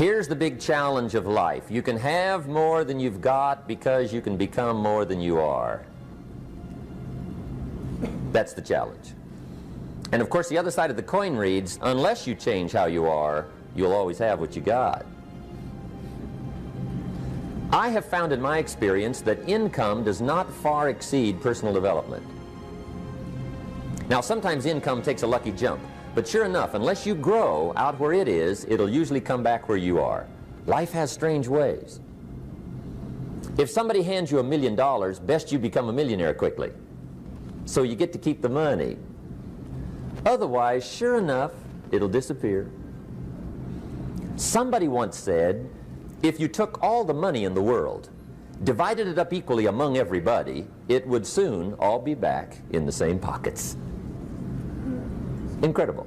Here's the big challenge of life. You can have more than you've got because you can become more than you are. That's the challenge. And of course the other side of the coin reads, unless you change how you are, you'll always have what you got. I have found in my experience that income does not far exceed personal development. Now sometimes income takes a lucky jump, but sure enough, unless you grow out where it is, it'll usually come back where you are. Life has strange ways. If somebody hands you $1 million, best you become a millionaire quickly, so you get to keep the money. Otherwise, sure enough, it'll disappear. Somebody once said, if you took all the money in the world, divided it up equally among everybody, it would soon all be back in the same pockets. Incredible.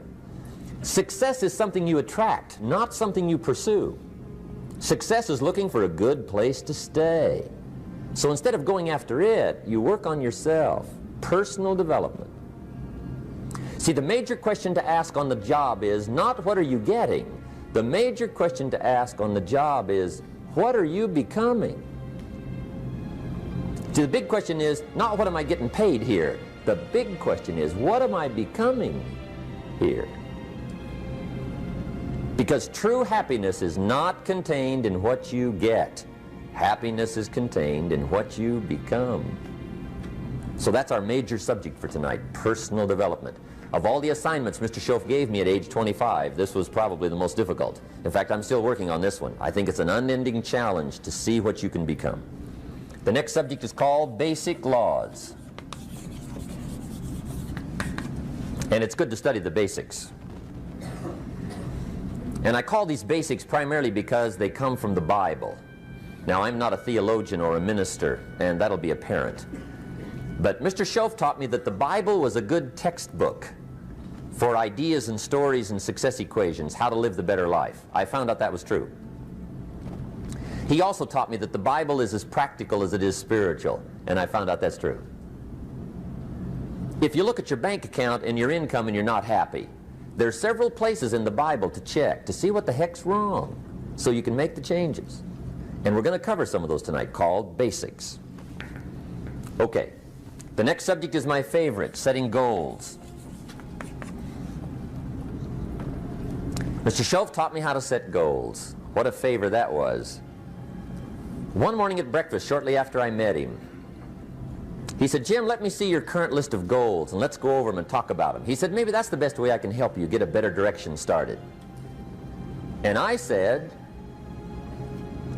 Success is something you attract, not something you pursue. Success is looking for a good place to stay. So instead of going after it, you work on yourself. Personal development. See, the major question to ask on the job is not what are you getting. The major question to ask on the job is what are you becoming? See, the big question is not what am I getting paid here. The big question is what am I becoming here? Because true happiness is not contained in what you get. Happiness is contained in what you become. So that's our major subject for tonight, personal development. Of all the assignments Mr. Shoaff gave me at age 25, this was probably the most difficult. In fact, I'm still working on this one. I think it's an unending challenge to see what you can become. The next subject is called basic laws. And it's good to study the basics. And I call these basics primarily because they come from the Bible. Now, I'm not a theologian or a minister, and that'll be apparent. But Mr. Shoaff taught me that the Bible was a good textbook for ideas and stories and success equations, how to live the better life. I found out that was true. He also taught me that the Bible is as practical as it is spiritual, and I found out that's true. If you look at your bank account and your income and you're not happy, there are several places in the Bible to check to see what the heck's wrong so you can make the changes. And we're going to cover some of those tonight, called basics. Okay, the next subject is my favorite, setting goals. Mr. Shoaff taught me how to set goals. What a favor that was. One morning at breakfast, shortly after I met him, he said, Jim, let me see your current list of goals and let's go over them and talk about them. He said, maybe that's the best way I can help you get a better direction started. And I said,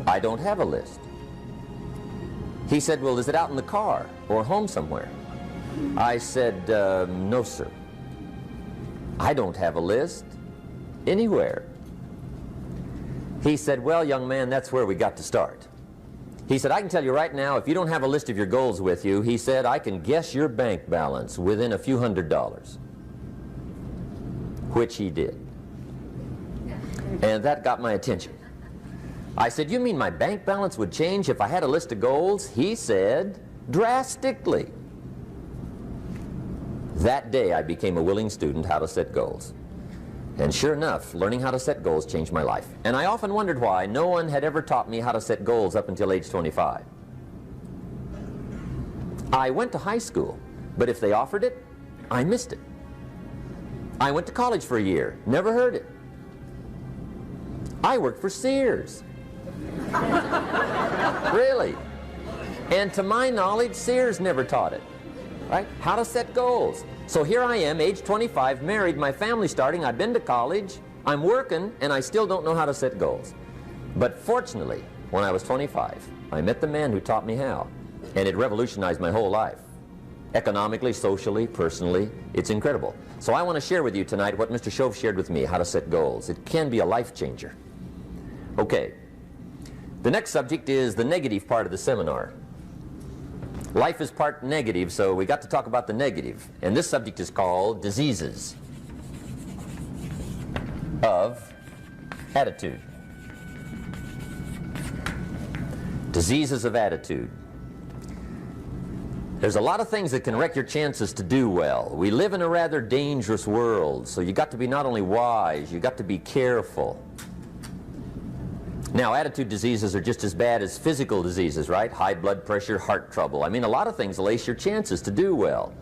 I don't have a list. He said, well, is it out in the car or home somewhere? I said, no, sir. I don't have a list anywhere. He said, well, young man, that's where we got to start. He said, I can tell you right now, if you don't have a list of your goals with you, he said, I can guess your bank balance within a few $100s. Which he did. And that got my attention. I said, you mean my bank balance would change if I had a list of goals? He said, drastically. That day I became a willing student how to set goals. And sure enough, learning how to set goals changed my life. And I often wondered why no one had ever taught me how to set goals up until age 25. I went to high school, but if they offered it, I missed it. I went to college for a year, never heard it. I worked for Sears. Really. And to my knowledge, Sears never taught it. Right? How to set goals. So here I am, age 25, married, my family's starting, I've been to college, I'm working, and I still don't know how to set goals. But fortunately, when I was 25, I met the man who taught me how, and it revolutionized my whole life. Economically, socially, personally, it's incredible. So I want to share with you tonight what Mr. Shoaff shared with me, how to set goals. It can be a life changer. Okay, the next subject is the negative part of the seminar. Life is part negative, so we got to talk about the negative. And this subject is called diseases of attitude. Diseases of attitude. There's a lot of things that can wreck your chances to do well. We live in a rather dangerous world, so you got to be not only wise, you got to be careful. Now, attitude diseases are just as bad as physical diseases, right? High blood pressure, heart trouble. I mean, a lot of things lace your chances to do well.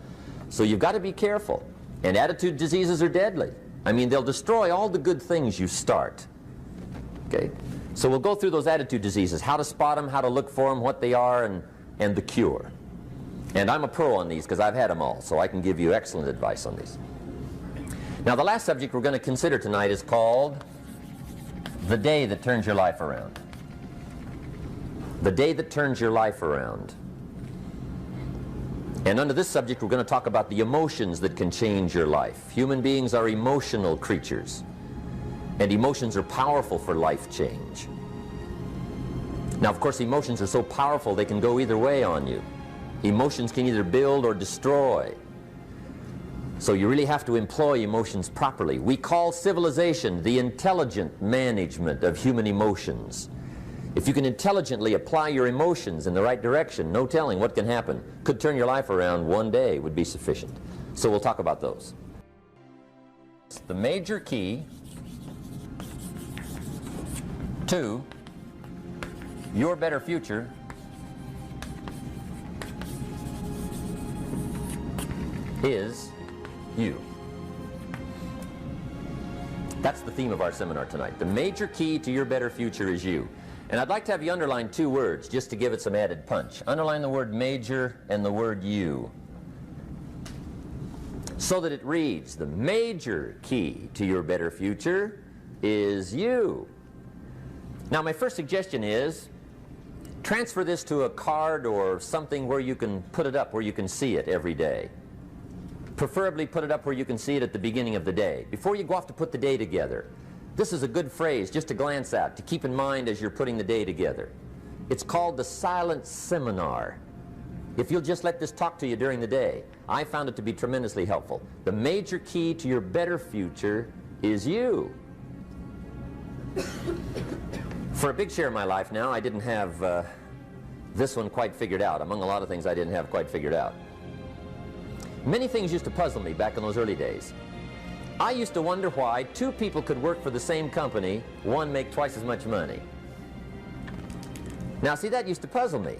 So you've got to be careful. And attitude diseases are deadly. I mean, they'll destroy all the good things you start. Okay? So we'll go through those attitude diseases, how to spot them, how to look for them, what they are, and the cure. And I'm a pro on these because I've had them all, so I can give you excellent advice on these. Now, the last subject we're going to consider tonight is called the day that turns your life around. The day that turns your life around. And under this subject, we're going to talk about the emotions that can change your life. Human beings are emotional creatures, and emotions are powerful for life change. Now, of course, emotions are so powerful they can go either way on you. Emotions can either build or destroy. So you really have to employ emotions properly. We call civilization the intelligent management of human emotions. If you can intelligently apply your emotions in the right direction, no telling what can happen. Could turn your life around one day would be sufficient. So we'll talk about those. The major key to your better future is you. That's the theme of our seminar tonight. The major key to your better future is you. And I'd like to have you underline two words just to give it some added punch. Underline the word major and the word you, so that it reads, the major key to your better future is you. Now, my first suggestion is transfer this to a card or something where you can put it up, where you can see it every day. Preferably put it up where you can see it at the beginning of the day, before you go off to put the day together. This is a good phrase just to glance at, to keep in mind as you're putting the day together. It's called the silent seminar. If you'll just let this talk to you during the day, I found it to be tremendously helpful. The major key to your better future is you. For a big share of my life now, I didn't have this one quite figured out, among a lot of things I didn't have quite figured out. Many things used to puzzle me back in those early days. I used to wonder why two people could work for the same company, one make twice as much money. Now, see, that used to puzzle me.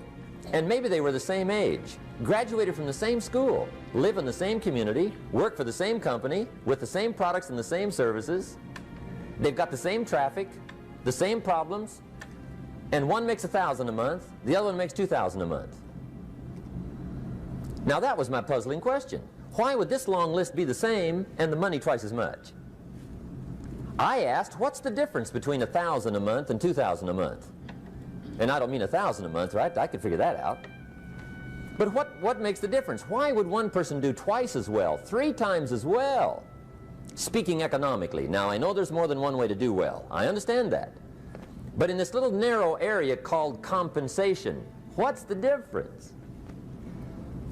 And maybe they were the same age, graduated from the same school, live in the same community, work for the same company, with the same products and the same services. They've got the same traffic, the same problems, and one makes $1,000 a month, the other one makes $2,000 a month. Now, that was my puzzling question. Why would this long list be the same and the money twice as much? I asked, what's the difference between $1,000 a month and $2,000 a month? And I don't mean $1,000 a month, right? I could figure that out. But what makes the difference? Why would one person do twice as well, 3 times as well? Speaking economically. Now, I know there's more than one way to do well. I understand that. But in this little narrow area called compensation, what's the difference?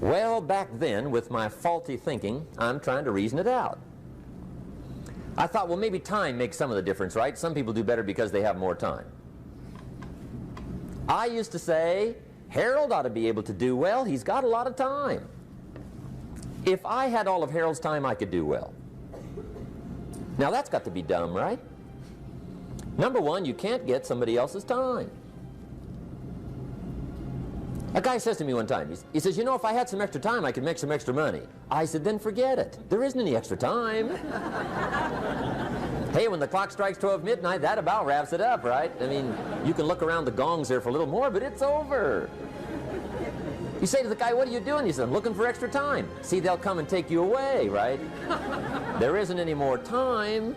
Well, back then, with my faulty thinking, I'm trying to reason it out. I thought, well, maybe time makes some of the difference, right? Some people do better because they have more time. I used to say, Harold ought to be able to do well. He's got a lot of time. If I had all of Harold's time, I could do well. Now, that's got to be dumb, right? Number one, you can't get somebody else's time. A guy says to me one time, he says, you know, if I had some extra time, I could make some extra money. I said, then forget it. There isn't any extra time. Hey, when the clock strikes 12 midnight, that about wraps it up, right? I mean, you can look around the gongs there for a little more, but it's over. You say to the guy, what are you doing? He says, I'm looking for extra time. See, they'll come and take you away, right? There isn't any more time.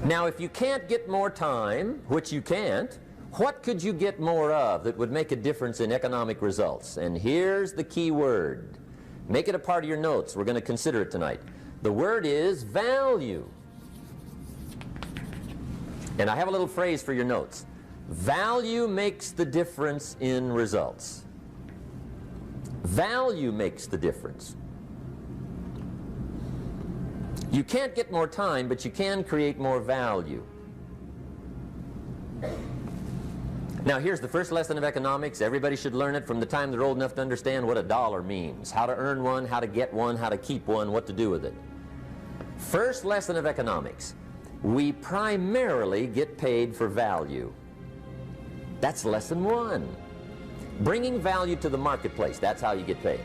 Now, if you can't get more time, which you can't, what could you get more of that would make a difference in economic results? And here's the key word. Make it a part of your notes. We're going to consider it tonight. The word is value. And I have a little phrase for your notes. Value makes the difference in results. Value makes the difference. You can't get more time, but you can create more value. Now, here's the first lesson of economics. Everybody should learn it from the time they're old enough to understand what a dollar means, how to earn one, how to get one, how to keep one, what to do with it. First lesson of economics. We primarily get paid for value. That's lesson 1. Bringing value to the marketplace, that's how you get paid.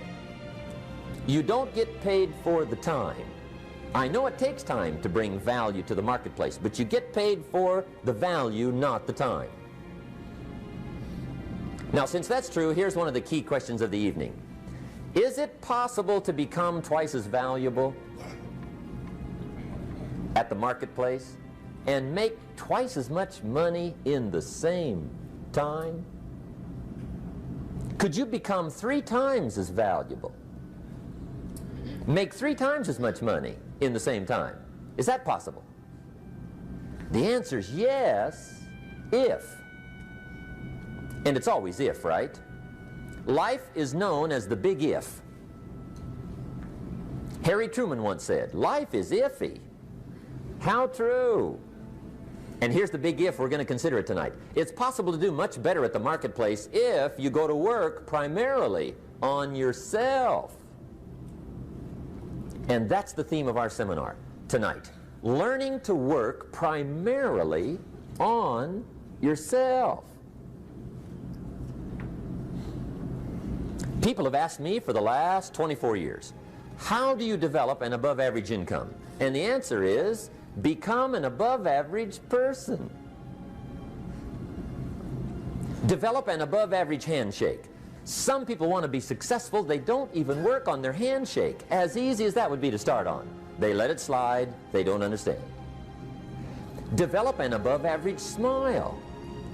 You don't get paid for the time. I know it takes time to bring value to the marketplace, but you get paid for the value, not the time. Now, since that's true, here's one of the key questions of the evening. Is it possible to become twice as valuable at the marketplace and make twice as much money in the same time? Could you become 3 times as valuable? Make 3 times as much money in the same time? Is that possible? The answer is yes, if. And it's always if, right? Life is known as the big if. Harry Truman once said, life is iffy. How true. And here's the big if we're going to consider it tonight. It's possible to do much better at the marketplace if you go to work primarily on yourself. And that's the theme of our seminar tonight. Learning to work primarily on yourself. People have asked me for the last 24 years, how do you develop an above-average income? And the answer is, become an above-average person. Develop an above-average handshake. Some people want to be successful, they don't even work on their handshake. As easy as that would be to start on. They let it slide, they don't understand. Develop an above-average smile.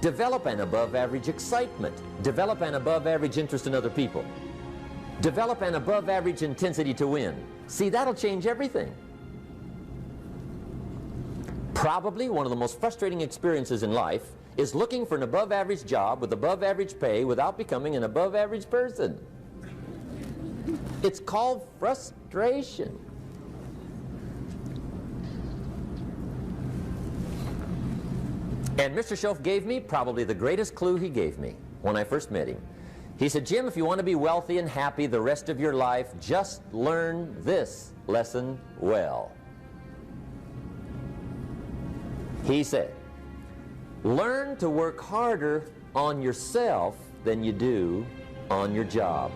Develop an above-average excitement. Develop an above-average interest in other people. Develop an above-average intensity to win. See, that'll change everything. Probably one of the most frustrating experiences in life is looking for an above-average job with above-average pay without becoming an above-average person. It's called frustration. And Mr. Shoaff gave me probably the greatest clue he gave me when I first met him. He said, Jim, if you want to be wealthy and happy the rest of your life, just learn this lesson well. He said, learn to work harder on yourself than you do on your job.